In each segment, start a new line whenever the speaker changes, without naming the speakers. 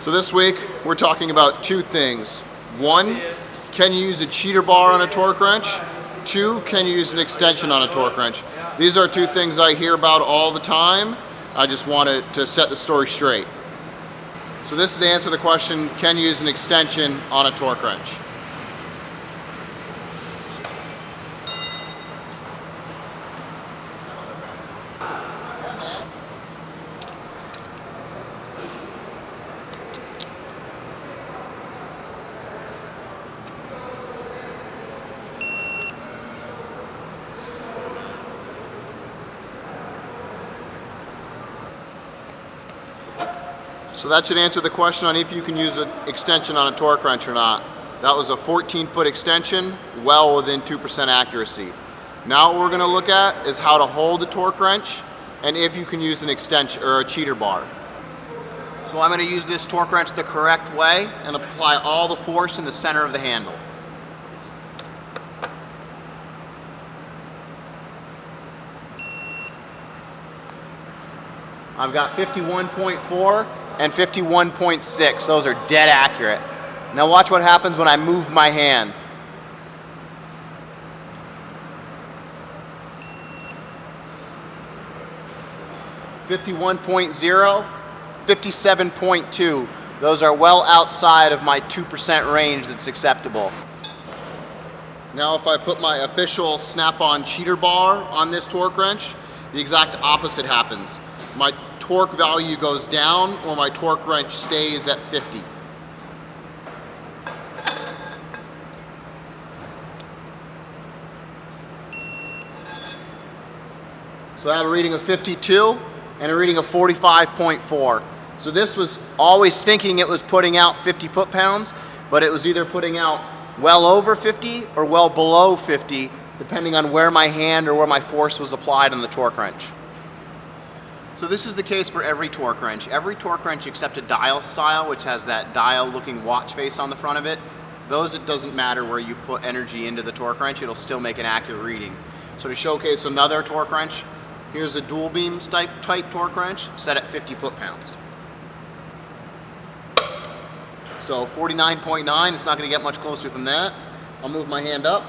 So this week we're talking about two things. One, can you use a cheater bar on a torque wrench? Two, can you use an extension on a torque wrench? These are two things I hear about all the time. I just wanted to set the story straight. So this is the answer to the question, can you use an extension on a torque wrench? So that should answer the question on if you can use an extension on a torque wrench or not. That was a 14-foot extension, well within 2% accuracy. Now what we're going to look at is how to hold a torque wrench and if you can use an extension or a cheater bar. So I'm going to use this torque wrench the correct way and apply all the force in the center of the handle. I've got 51.4 and 51.6. Those are dead accurate. Now watch what happens when I move my hand. .0, 57.2. Those are well outside of my 2% range that's acceptable. Now if I put my official Snap-on cheater bar on this torque wrench, the exact opposite happens. My torque value goes down or my torque wrench stays at 50. So I have a reading of 52 and a reading of 45.4. So this was always thinking it was putting out 50 foot-pounds, but it was either putting out well over 50 or well below 50, depending on where my hand or where my force was applied on the torque wrench. So this is the case for every torque wrench. Every torque wrench except a dial style, which has that dial looking watch face on the front of it, those it doesn't matter where you put energy into the torque wrench, it'll still make an accurate reading. So to showcase another torque wrench, here's a dual beam type torque wrench set at 50 foot-pounds. So 49.9, it's not going to get much closer than that. I'll move my hand up.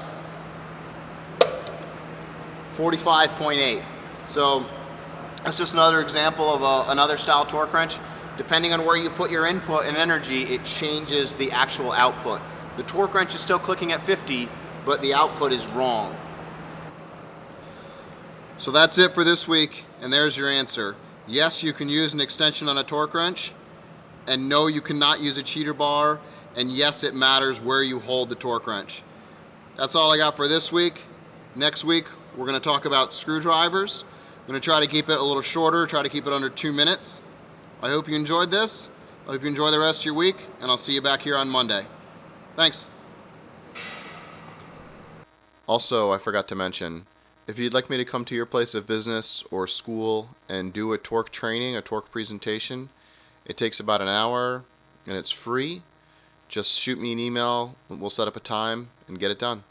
45.8. So that's just another example of another style torque wrench. Depending on where you put your input and energy, it changes the actual output. The torque wrench is still clicking at 50, but the output is wrong. So that's it for this week, and there's your answer. Yes, you can use an extension on a torque wrench, and no, you cannot use a cheater bar, and yes, it matters where you hold the torque wrench. That's all I got for this week. Next week, we're going to talk about screwdrivers. I'm going to try to keep it a little shorter, try to keep it under 2 minutes. I hope you enjoyed this. I hope you enjoy the rest of your week, and I'll see you back here on Monday. Thanks. Also, I forgot to mention, if you'd like me to come to your place of business or school and do a torque training, a torque presentation, it takes about an hour and it's free. Just shoot me an email, we'll set up a time and get it done.